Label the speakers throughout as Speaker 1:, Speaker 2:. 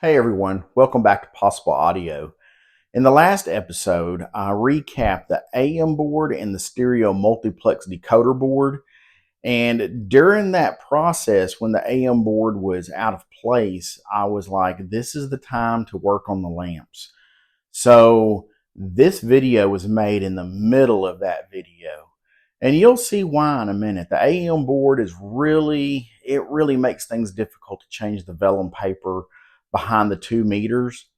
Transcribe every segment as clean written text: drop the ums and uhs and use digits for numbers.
Speaker 1: Hey everyone, welcome back to Possible Audio. In the last episode, I recapped the AM board and the stereo multiplex decoder board. And during that process, when the AM board was out of place, I was like, this is the time to work on the lamps. So this video was made in the middle of that video. And you'll see why in a minute. The AM board is really makes things difficult to change the vellum paper behind the 2 meters.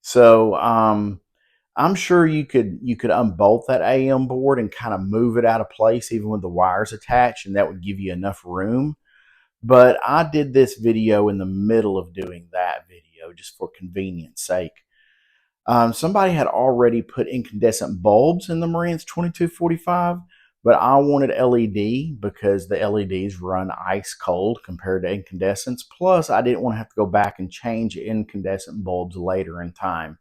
Speaker 1: So I'm sure you could unbolt that AM board and kind of move it out of place even with the wires attached, and that would give you enough room. But I did this video in the middle of doing that video just for convenience sake. Somebody had already put incandescent bulbs in the Marantz 2245, but I wanted LED because the LEDs run ice cold compared to incandescents. Plus, I didn't want to have to go back and change incandescent bulbs later in time.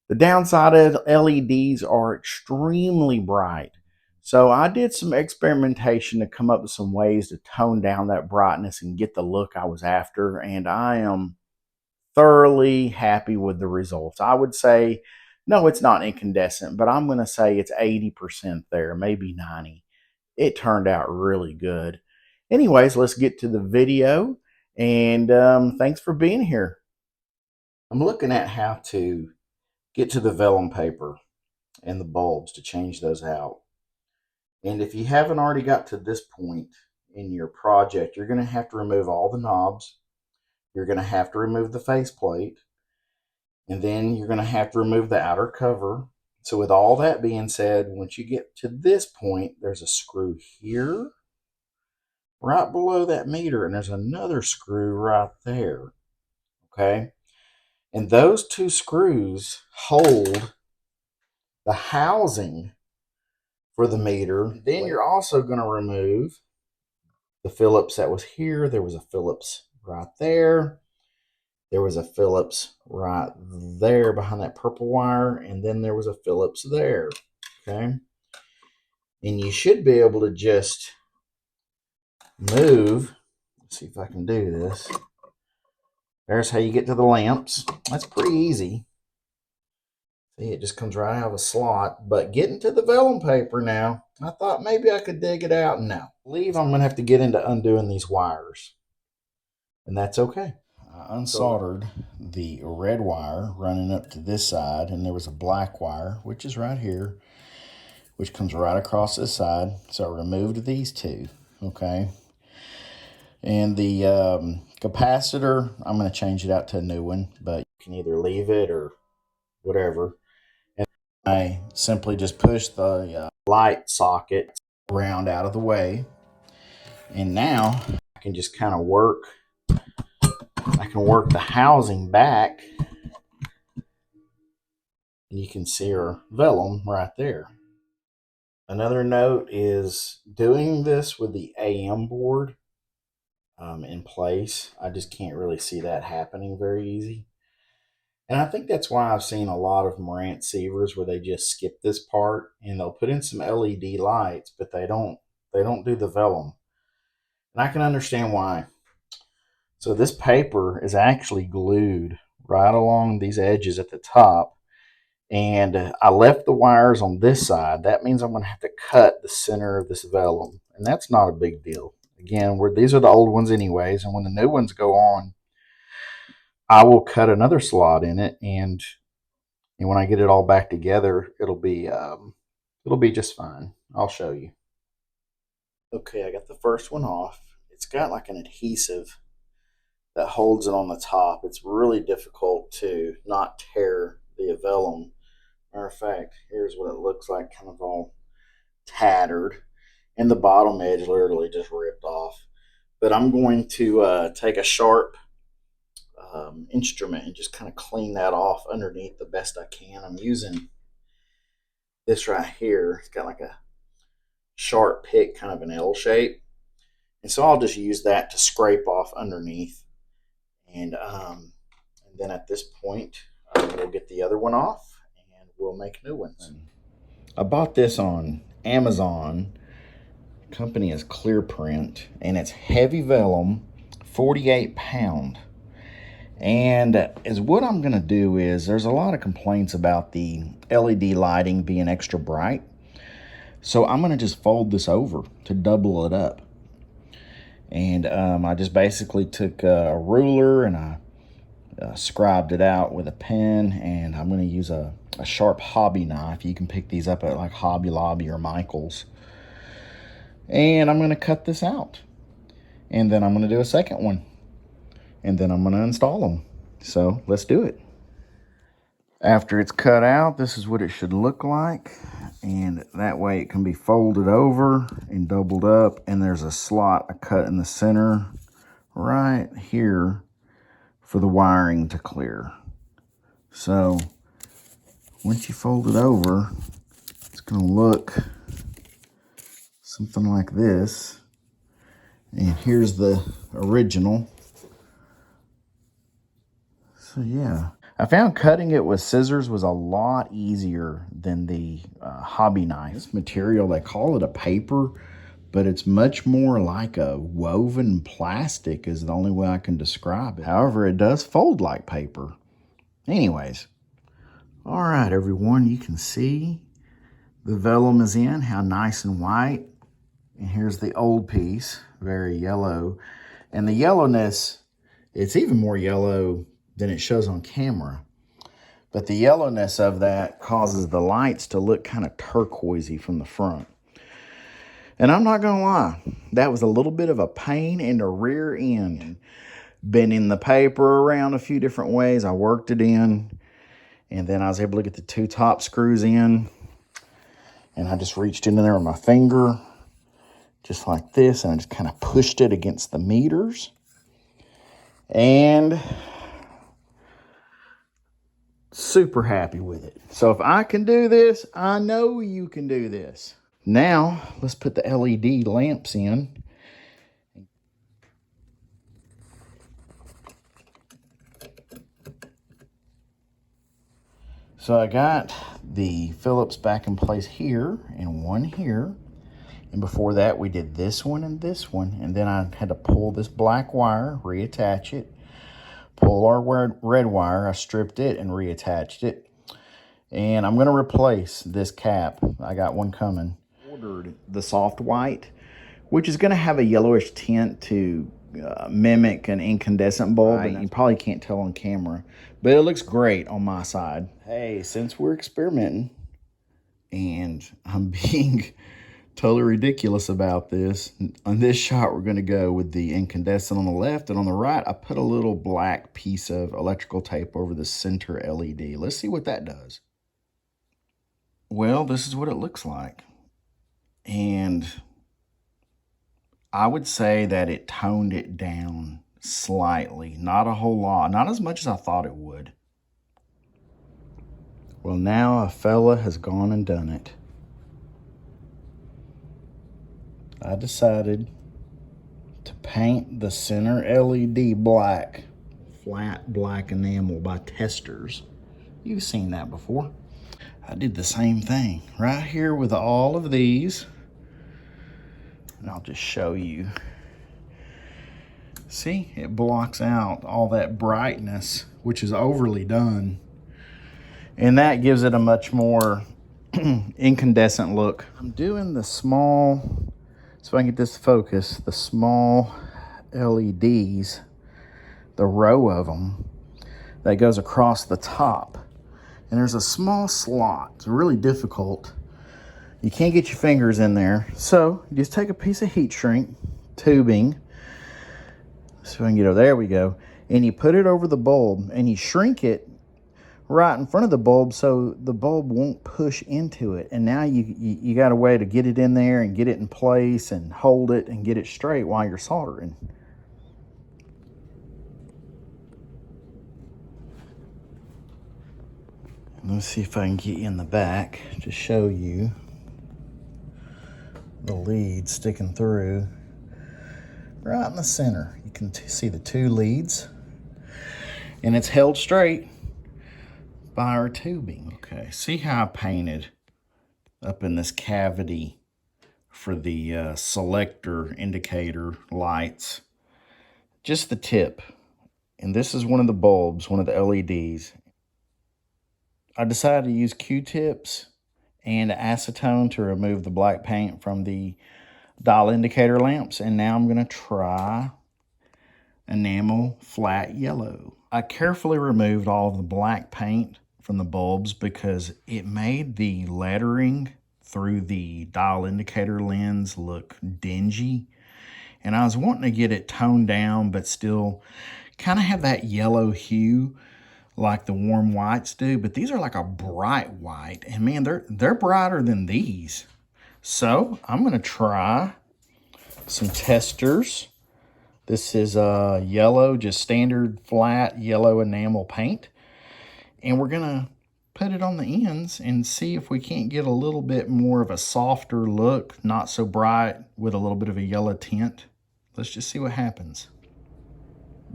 Speaker 1: The downside of LEDs are extremely bright. So I did some experimentation to come up with some ways to tone down that brightness and get the look I was after, and I am thoroughly happy with the results. I would say, no, it's not incandescent, but I'm going to say it's 80% there, maybe 90. It turned out really good. Anyways, let's get to the video, and thanks for being here. I'm looking at how to get to the vellum paper and the bulbs to change those out. And if you haven't already got to this point in your project, you're going to have to remove all the knobs. You're going to have to remove the faceplate, and then you're going to have to remove the outer cover. So with all that being said, once you get to this point, there's a screw here, right below that meter, and there's another screw right there, okay? And those two screws hold the housing for the meter. Then you're also going to remove the Phillips that was here. There was a Phillips right there. There was a Phillips right there behind that purple wire, and then there was a Phillips there, okay? And you should be able to just move. Let's see if I can do this. There's how you get to the lamps. That's pretty easy. See, it just comes right out of a slot. But getting to the vellum paper now, I thought maybe I could dig it out. No, I believe I'm going to have to get into undoing these wires, and that's okay. I unsoldered the red wire running up to this side, and there was a black wire, which is right here, which comes right across this side. So I removed these two, okay? And the capacitor, I'm going to change it out to a new one, but you can either leave it or whatever. And I simply just push the light socket around out of the way. And now I can just kind of work the housing back, and you can see our vellum right there. Another note is doing this with the AM board in place. I just can't really see that happening very easy. And I think that's why I've seen a lot of Marantz receivers where they just skip this part and they'll put in some LED lights, but they don't do the vellum. And I can understand why. So this paper is actually glued right along these edges at the top, and I left the wires on this side. That means I'm going to have to cut the center of this vellum, and that's not a big deal. Again, these are the old ones anyways, and when the new ones go on, I will cut another slot in it, and when I get it all back together, it'll be just fine. I'll show you. Okay, I got the first one off. It's got like an adhesive that holds it on the top. It's really difficult to not tear the vellum. Matter of fact, here's what it looks like, kind of all tattered, and the bottom edge literally just ripped off. But I'm going to take a sharp instrument and just kind of clean that off underneath the best I can. I'm using this right here. It's got like a sharp pick, kind of an L shape, and so I'll just use that to scrape off underneath. And then at this point, we'll get the other one off and we'll make new ones. I bought this on Amazon. The company is Clearprint, and it's heavy vellum, 48 pound. And as what I'm going to do is, there's a lot of complaints about the LED lighting being extra bright. So I'm going to just fold this over to double it up. And I just basically took a ruler and I scribed it out with a pen. And I'm going to use a sharp hobby knife. You can pick these up at like Hobby Lobby or Michael's. And I'm going to cut this out. And then I'm going to do a second one. And then I'm going to install them. So let's do it. After it's cut out, this is what it should look like. And that way it can be folded over and doubled up. And there's a slot I cut in the center right here for the wiring to clear. So once you fold it over, it's going to look something like this. And here's the original. So yeah, I found cutting it with scissors was a lot easier than the hobby knife. This material, they call it a paper, but it's much more like a woven plastic is the only way I can describe it. However, it does fold like paper. Anyways, all right, everyone, you can see the vellum is in, how nice and white. And here's the old piece, very yellow. And the yellowness, it's even more yellow than it shows on camera. But the yellowness of that causes the lights to look kind of turquoisey from the front. And I'm not gonna lie, that was a little bit of a pain in the rear end. Bending the paper around a few different ways, I worked it in, and then I was able to get the two top screws in, and I just reached in there with my finger, just like this, and I just kind of pushed it against the meters. And super happy with it. So if I can do this, I know you can do this. Now, let's put the LED lamps in. So I got the Phillips back in place here and one here. And before that, we did this one and this one. And then I had to pull this black wire, reattach it. Pull our red wire, I stripped it and reattached it. And I'm going to replace this cap. I got one coming. Ordered the soft white, which is going to have a yellowish tint to mimic an incandescent bulb. Right. And you probably can't tell on camera, but it looks great on my side. Hey, since we're experimenting and I'm being totally ridiculous about this, on this shot we're going to go with the incandescent on the left, and on the right I put a little black piece of electrical tape over the center LED. Let's see what that does. Well, this is what it looks like, and I would say that it toned it down slightly, not a whole lot, not as much as I thought it would. Well, now a fella has gone and done it. I decided to paint the center LED black, flat black enamel by Testers. You've seen that before. I did the same thing right here with all of these. And I'll just show you. See, it blocks out all that brightness, which is overly done. And that gives it a much more incandescent look. I'm doing the small, so I can get this to focus, the small LEDs, the row of them that goes across the top. And there's a small slot. It's really difficult. You can't get your fingers in there. So you just take a piece of heat shrink tubing. So I can get over, there we go. And you put it over the bulb and you shrink it right in front of the bulb so the bulb won't push into it. And now you got a way to get it in there and get it in place and hold it and get it straight while you're soldering. Let's see if I can get you in the back to show you the lead sticking through right in the center. You can see the two leads, and it's held straight by our tubing. Okay, see how I painted up in this cavity for the selector indicator lights? Just the tip And this is one of the bulbs, one of the LEDs. I decided to use Q-tips and acetone to remove the black paint from the dial indicator lamps. And now I'm going to try enamel flat yellow. I carefully removed all of the black paint from the bulbs because it made the lettering through the dial indicator lens look dingy. And I was wanting to get it toned down, but still kind of have that yellow hue like the warm whites do. But these are like a bright white. And man, they're brighter than these. So I'm going to try some testers. This is yellow, just standard flat yellow enamel paint. And we're going to put it on the ends and see if we can't get a little bit more of a softer look, not so bright, with a little bit of a yellow tint. Let's just see what happens.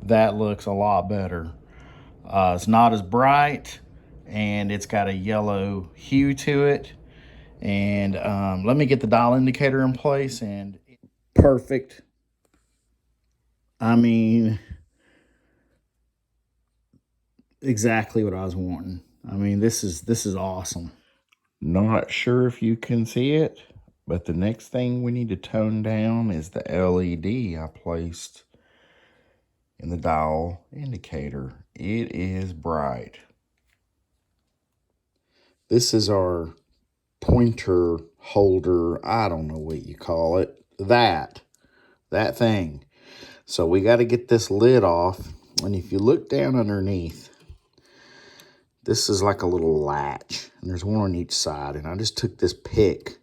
Speaker 1: That looks a lot better. It's not as bright, and it's got a yellow hue to it. And let me get the dial indicator in place, and perfect. I mean, exactly what I was wanting. I mean, this is awesome. Not sure if you can see it, but the next thing we need to tone down is the LED I placed in the dial indicator. It is bright. This is our pointer holder. I don't know what you call it. That thing. So we got to get this lid off. And if you look down underneath, this is like a little latch. And there's one on each side. And I just took this pick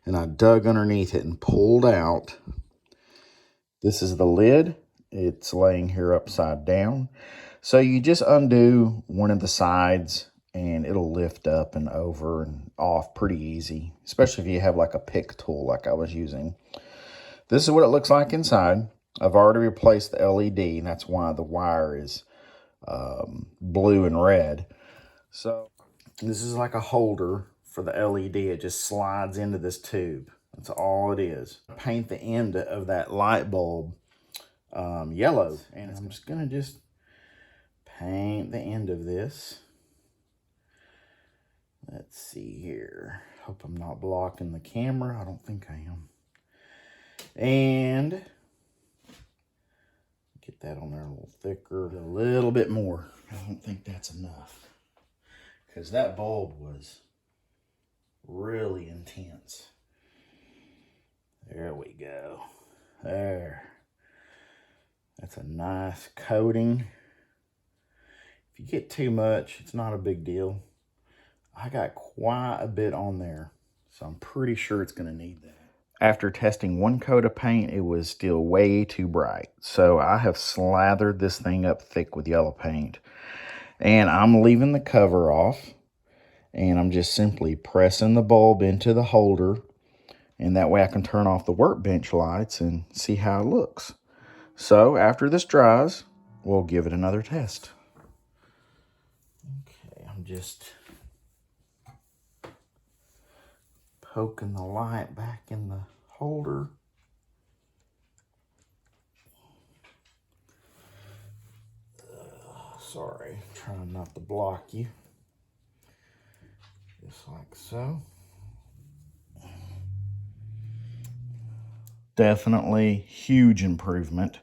Speaker 1: and I dug underneath it and pulled out. This is the lid. It's laying here upside down. So you just undo one of the sides and it'll lift up and over and off pretty easy, especially if you have like a pick tool like I was using. This is what it looks like inside. I've already replaced the LED, and that's why the wire is blue and red. So this is like a holder for the LED. It just slides into this tube. That's all it is. Paint the end of that light bulb yellow, and I'm just gonna paint the end of this. Let's see here. Hope I'm not blocking the camera. I don't think I am. And get that on there a little thicker, a little bit more. I don't think that's enough because that bulb was really intense. There we go. There. That's a nice coating. If you get too much, it's not a big deal. I got quite a bit on there, so I'm pretty sure it's going to need that. After testing one coat of paint, it was still way too bright. So I have slathered this thing up thick with yellow paint. And I'm leaving the cover off. And I'm just simply pressing the bulb into the holder. And that way I can turn off the workbench lights and see how it looks. So after this dries, we'll give it another test. Okay, I'm just poking the light back in the holder. Sorry, trying not to block you. Just like so. Definitely huge improvement.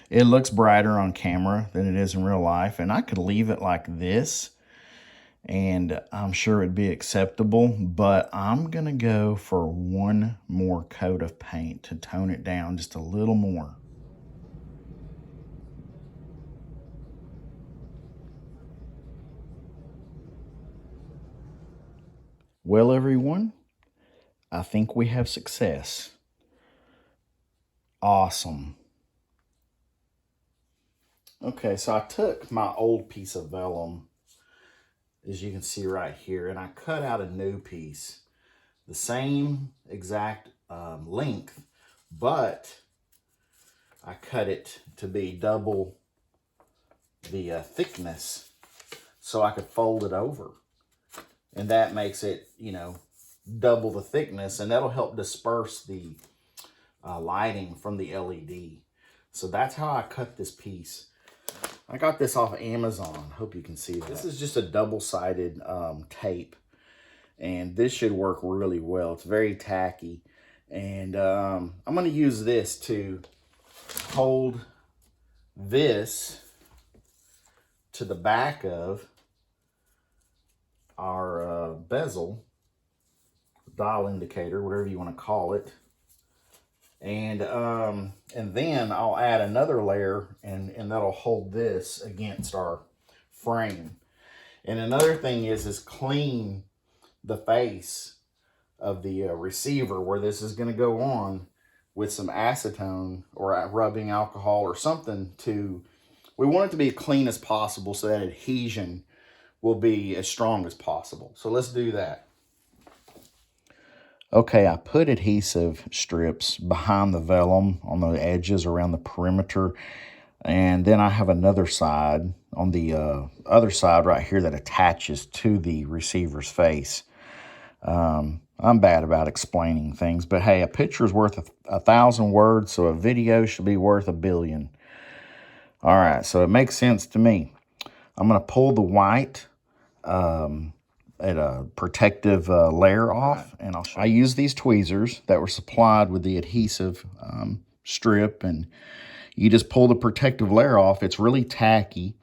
Speaker 1: It looks brighter on camera than it is in real life, and I could leave it like this and I'm sure it'd be acceptable, but I'm gonna go for one more coat of paint to tone it down just a little more. Well, everyone, I think we have success. Awesome. Okay, so I took my old piece of vellum, as you can see right here, and I cut out a new piece, the same exact length, but I cut it to be double the thickness so I could fold it over. And that makes it, you know, double the thickness, and that'll help disperse the lighting from the LED. So that's how I cut this piece. I got this off of Amazon. Hope you can see that. This is just a double-sided tape, and this should work really well. It's very tacky, and I'm going to use this to hold this to the back of our bezel, dial indicator, whatever you want to call it. And then I'll add another layer, and that'll hold this against our frame. And another thing is clean the face of the receiver where this is going to go on with some acetone or rubbing alcohol or something we want it to be as clean as possible so that adhesion will be as strong as possible. So let's do that. Okay, I put adhesive strips behind the vellum on the edges around the perimeter. And then I have another side on the other side right here that attaches to the receiver's face. I'm bad about explaining things, but hey, a picture is worth 1,000 words, so a video should be worth 1,000,000,000. All right, so it makes sense to me. I'm going to pull the white at a protective layer off, and I use these tweezers that were supplied with the adhesive strip, and you just pull the protective layer off. It's really tacky.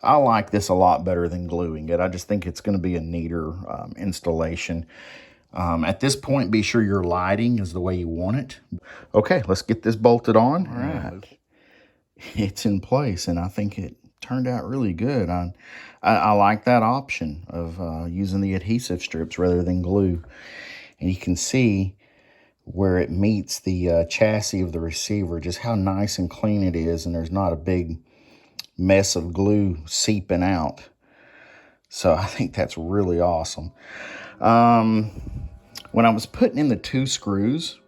Speaker 1: I like this a lot better than gluing it. I just think it's going to be a neater installation. At this point, be sure your lighting is the way you want it. Okay, let's get this bolted on. All right, it's in place, and I think it turned out really good. I like that option of using the adhesive strips rather than glue. And you can see where it meets the chassis of the receiver, just how nice and clean it is, and there's not a big mess of glue seeping out. So I think that's really awesome. When I was putting in the 2 screws,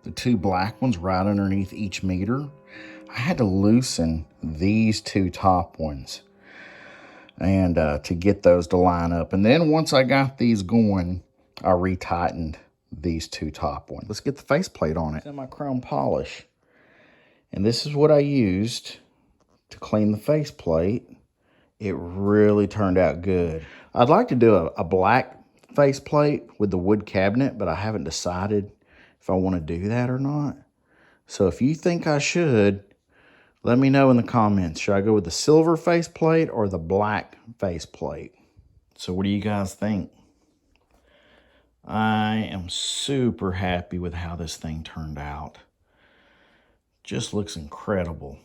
Speaker 1: the 2 black ones right underneath each meter, I had to loosen these 2 top ones and to get those to line up. And then once I got these going, I retightened these 2 top ones. Let's get the faceplate on it. Semi-chrome polish. And this is what I used to clean the faceplate. It really turned out good. I'd like to do a black faceplate with the wood cabinet, but I haven't decided if I want to do that or not. So if you think I should, let me know in the comments. Should I go with the silver faceplate or the black faceplate? So what do you guys think? I am super happy with how this thing turned out. Just looks incredible.